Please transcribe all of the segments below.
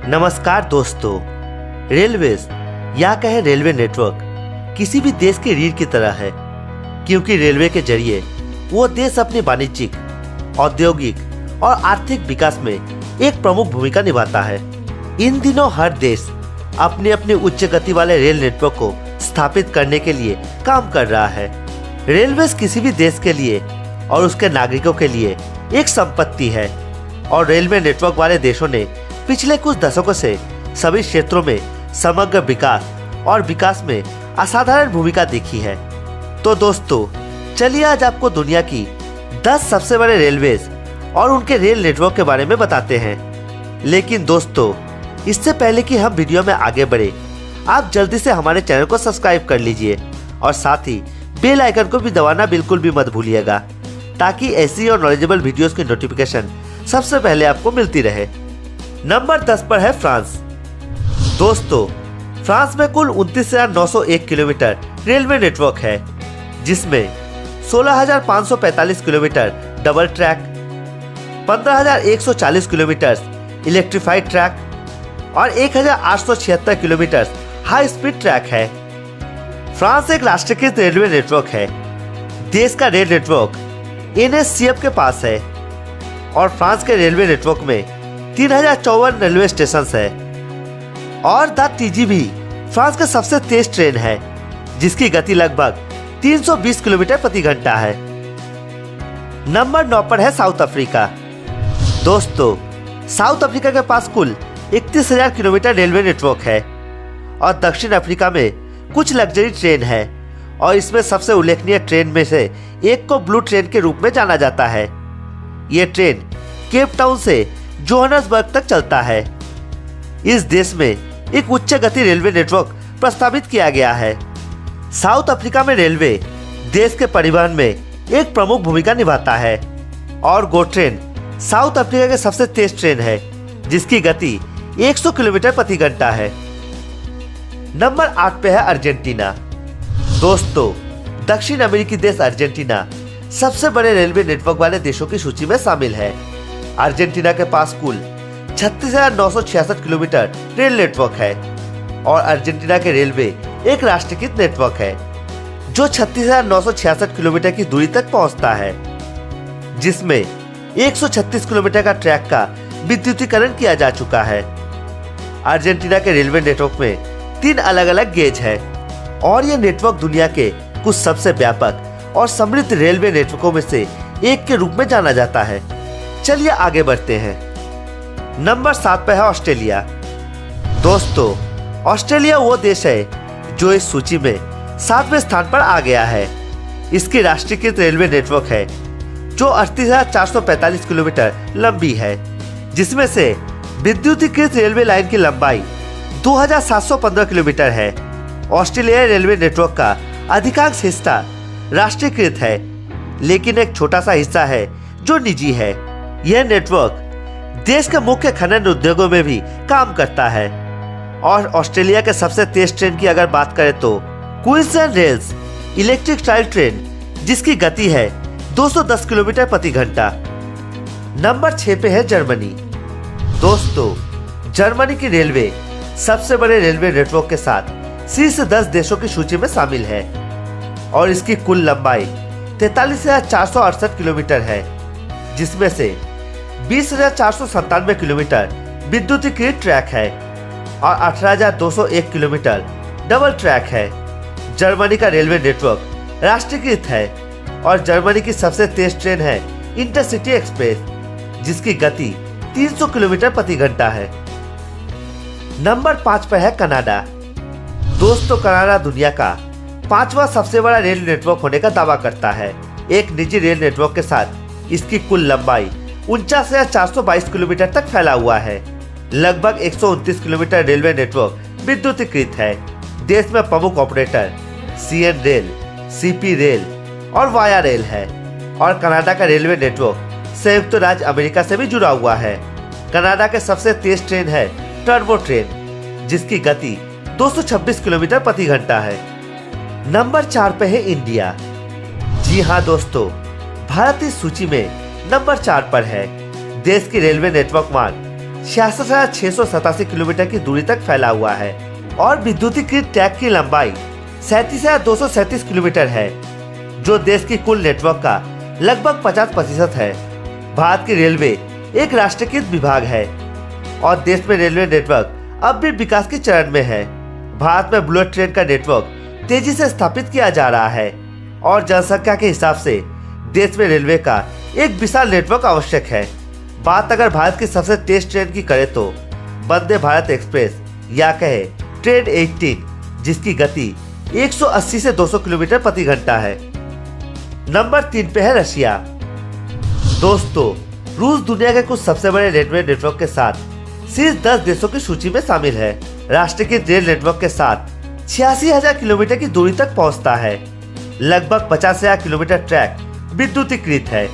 नमस्कार दोस्तों। रेलवेज या कहे रेलवे नेटवर्क किसी भी देश की रीढ़ की तरह है, क्योंकि रेलवे के जरिए वो देश अपनी वाणिज्यिक, औद्योगिक और आर्थिक विकास में एक प्रमुख भूमिका निभाता है। इन दिनों हर देश अपने अपने उच्च गति वाले रेल नेटवर्क को स्थापित करने के लिए काम कर रहा है। रेलवेज किसी भी देश के लिए और उसके नागरिकों के लिए एक संपत्ति है और रेलवे नेटवर्क वाले देशों ने पिछले कुछ दशकों से सभी क्षेत्रों में समग्र विकास और विकास में असाधारण भूमिका देखी है। तो दोस्तों, चलिए आज आपको दुनिया की 10 सबसे बड़े रेलवेज और उनके रेल नेटवर्क के बारे में बताते हैं। लेकिन दोस्तों, इससे पहले कि हम वीडियो में आगे बढ़े, आप जल्दी से हमारे चैनल को सब्सक्राइब कर लीजिए और साथ ही बेल आइकन को भी दबाना बिल्कुल भी मत भूलिएगा, ताकि ऐसी और नॉलेजेबल वीडियोस की नोटिफिकेशन सबसे पहले आपको मिलती रहे। नंबर 10 पर है फ्रांस। दोस्तों, फ्रांस में कुल 29,901 किलोमीटर रेलवे नेटवर्क है, जिसमें 16,545 kilometre double track, 15,140 kilometre electrified track और 1,876 किलोमीटर हाई स्पीड ट्रैक है। फ्रांस एक राष्ट्रीयकृत रेलवे नेटवर्क है। देश का रेल नेटवर्क NSCF के पास है और फ्रांस के रेलवे नेटवर्क में 3,054 रेलवे स्टेशन है और द TGV फ्रांस का सबसे तेज ट्रेन है, जिसकी गति लगभग 320 किलोमीटर प्रति घंटा है। नंबर 9 पर है साउथ अफ्रीका। दोस्तों, साउथ अफ्रीका के पास कुल 31,000 किलोमीटर रेलवे नेटवर्क है और दक्षिण अफ्रीका में कुछ लग्जरी ट्रेन है और इसमें सबसे उल्लेखनीय ट्रेन में से एक को ब्लू ट्रेन के रूप में जाना जाता है। ये ट्रेन केप टाउन से जोहान्सबर्ग तक चलता है। इस देश में एक उच्च गति रेलवे नेटवर्क प्रस्तावित किया गया है। साउथ अफ्रीका में रेलवे देश के परिवहन में एक प्रमुख भूमिका निभाता है और गो ट्रेन साउथ अफ्रीका के सबसे तेज ट्रेन है, जिसकी गति 100 किलोमीटर प्रति घंटा है। नंबर 8 पे है अर्जेंटीना। दोस्तों, दक्षिण अमेरिकी देश अर्जेंटीना सबसे बड़े रेलवे नेटवर्क वाले देशों की सूची में शामिल है। अर्जेंटीना के पास कुल 36,966 किलोमीटर रेल नेटवर्क है और अर्जेंटीना के रेलवे एक राष्ट्रीयकृत नेटवर्क है जो 36,966 किलोमीटर की दूरी तक पहुंचता है, जिसमें 136 किलोमीटर का ट्रैक का विद्युतीकरण किया जा चुका है। अर्जेंटीना के रेलवे नेटवर्क में 3 अलग अलग गेज है और यह नेटवर्क दुनिया के कुछ सबसे व्यापक और समृद्ध रेलवे नेटवर्कों में से एक के रूप में जाना जाता है। चलिए आगे बढ़ते हैं। नंबर 7 पे है ऑस्ट्रेलिया। दोस्तों, ऑस्ट्रेलिया वो देश है जो इस सूची में 7वें स्थान पर आ गया है। इसकी राष्ट्रीयकृत रेलवे नेटवर्क है जो 38,445 किलोमीटर लंबी है, जिसमें से विद्युतीकृत रेलवे लाइन की लंबाई 2,715 किलोमीटर है। ऑस्ट्रेलिया रेलवे नेटवर्क का अधिकांश हिस्सा राष्ट्रीयकृत है, लेकिन एक छोटा सा हिस्सा है जो निजी है। यह नेटवर्क देश के मुख्य खनन उद्योगों में भी काम करता है और ऑस्ट्रेलिया के सबसे तेज ट्रेन की अगर बात करें तो Queensland rails electric style train, जिसकी गति है 210 किलोमीटर प्रति घंटा। नंबर 6 पे है जर्मनी। दोस्तों, जर्मनी की रेलवे सबसे बड़े रेलवे नेटवर्क के साथ शीर्ष 10 देशों की सूची में शामिल है और इसकी कुल लंबाई 43,468 किलोमीटर है, जिसमें से 20,497 किलोमीटर विद्युतीकृत ट्रैक है और 18,201 किलोमीटर डबल ट्रैक है। जर्मनी का रेलवे नेटवर्क राष्ट्रीयकृत है और जर्मनी की सबसे तेज ट्रेन है इंटरसिटी एक्सप्रेस, जिसकी गति 300 किलोमीटर प्रति घंटा है। नंबर 5 पर है कनाडा। दोस्तों, कनाडा दुनिया का 5वां सबसे बड़ा रेल नेटवर्क होने का दावा करता है। एक निजी रेल नेटवर्क के साथ इसकी कुल लंबाई 49,422 किलोमीटर तक फैला हुआ है। लगभग 129 किलोमीटर रेलवे नेटवर्क विद्युतीकृत है। देश में प्रमुख operator CN rail, CP rail और वाया रेल है और कनाडा का रेलवे नेटवर्क संयुक्त राज्य अमेरिका से भी जुड़ा हुआ है। कनाडा के सबसे तेज ट्रेन है टर्बो ट्रेन, जिसकी गति 226 किलोमीटर प्रति घंटा है। नंबर 4 पे है इंडिया। जी हाँ दोस्तों, भारत इस सूची में नंबर 4 पर है। देश की रेलवे नेटवर्क मार्ग 66,687 किलोमीटर की दूरी तक फैला हुआ है और विद्युतीकृत ट्रैक की लंबाई 37,237 किलोमीटर है, जो देश की कुल नेटवर्क का लगभग 50% है। भारत की रेलवे एक राष्ट्रीयकृत विभाग है और देश में रेलवे नेटवर्क अब भी विकास के चरण में है। भारत में बुलेट ट्रेन का नेटवर्क तेजी से स्थापित किया जा रहा है और जनसंख्या के हिसाब से देश में रेलवे का एक विशाल नेटवर्क आवश्यक है। बात अगर भारत की सबसे तेज ट्रेन की करें तो वंदे भारत एक्सप्रेस या कहे ट्रेन 18, जिसकी गति 180 से 200 किलोमीटर प्रति घंटा है। नंबर 3 पे है रशिया। दोस्तों, रूस दुनिया के कुछ सबसे बड़े रेलवे नेटवर्क के साथ शीर्ष 10 देशों की सूची में शामिल है। राष्ट्रीयकृत रेल नेटवर्क के साथ 86,000 किलोमीटर की दूरी तक पहुंचता है। लगभग 50,000 किलोमीटर ट्रैक विद्युतीकृत है।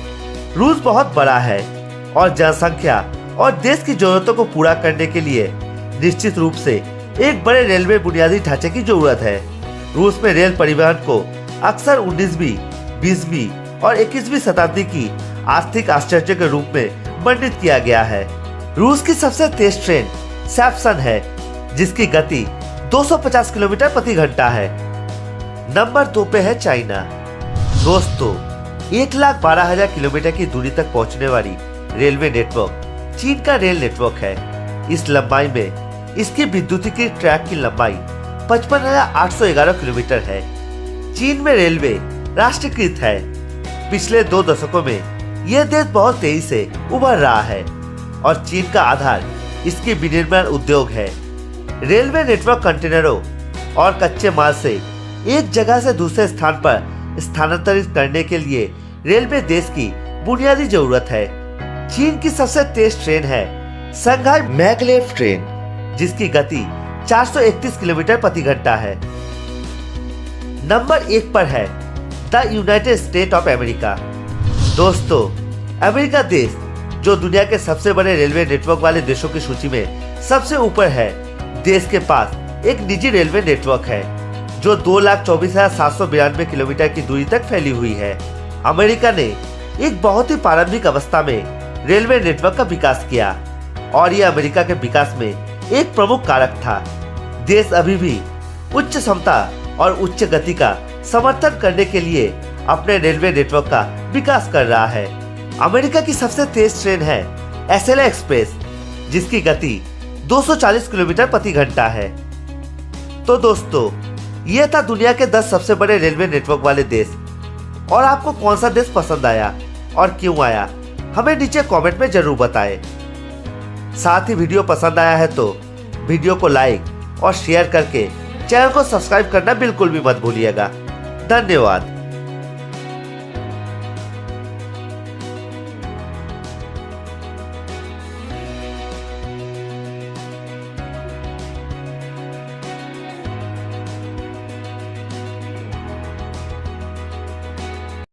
रूस बहुत बड़ा है और जनसंख्या और देश की जरूरतों को पूरा करने के लिए निश्चित रूप से एक बड़े रेलवे बुनियादी ढांचे की जरूरत है। रूस में रेल परिवहन को अक्सर 19वीं, 20वीं और 21वीं शताब्दी की आर्थिक आश्चर्य के रूप में वर्णित किया गया है। रूस की सबसे तेज ट्रेन सैप्सन है, जिसकी गति 250 किलोमीटर प्रति घंटा है। नंबर 2 पे है चाइना। दोस्तों, 1,12,000 किलोमीटर की दूरी तक पहुंचने वाली रेलवे नेटवर्क चीन का रेल नेटवर्क है। इस लंबाई में इसकी विद्युतीकृत ट्रैक की लंबाई 55,811 किलोमीटर है। चीन में रेलवे राष्ट्रीयकृत है। पिछले 2 दशकों में यह देश बहुत तेजी से उभर रहा है और चीन का आधार इसकी विनिर्माण उद्योग है। रेलवे नेटवर्क कंटेनरों और कच्चे माल से एक जगह से दूसरे स्थान पर स्थानांतरित करने के लिए रेलवे देश की बुनियादी जरूरत है। चीन की सबसे तेज ट्रेन है शंघाई मैगलेव ट्रेन, जिसकी गति 431 किलोमीटर प्रति घंटा है। नंबर 1 पर है the United state of America. दोस्तों, अमेरिका देश जो दुनिया के सबसे बड़े रेलवे नेटवर्क वाले देशों की सूची में सबसे ऊपर है, देश के पास एक निजी रेलवे नेटवर्क है जो 2,24,792 किलोमीटर की दूरी तक फैली हुई है। अमेरिका ने एक बहुत ही प्रारंभिक अवस्था में रेलवे नेटवर्क का विकास किया और यह अमेरिका के विकास में एक प्रमुख कारक था। देश अभी भी उच्च क्षमता और उच्च गति का समर्थन करने के लिए अपने रेलवे नेटवर्क का विकास कर रहा है। अमेरिका की सबसे तेज ट्रेन है एसएल एक्सप्रेस, जिसकी गति 240 किलोमीटर प्रति घंटा है। तो दोस्तों, ये था दुनिया के 10 सबसे बड़े रेलवे नेटवर्क वाले देश। और आपको कौन सा देश पसंद आया और क्यों आया, हमें नीचे कमेंट में जरूर बताएं। साथ ही वीडियो पसंद आया है तो वीडियो को लाइक और शेयर करके चैनल को सब्सक्राइब करना बिल्कुल भी मत भूलिएगा। धन्यवाद।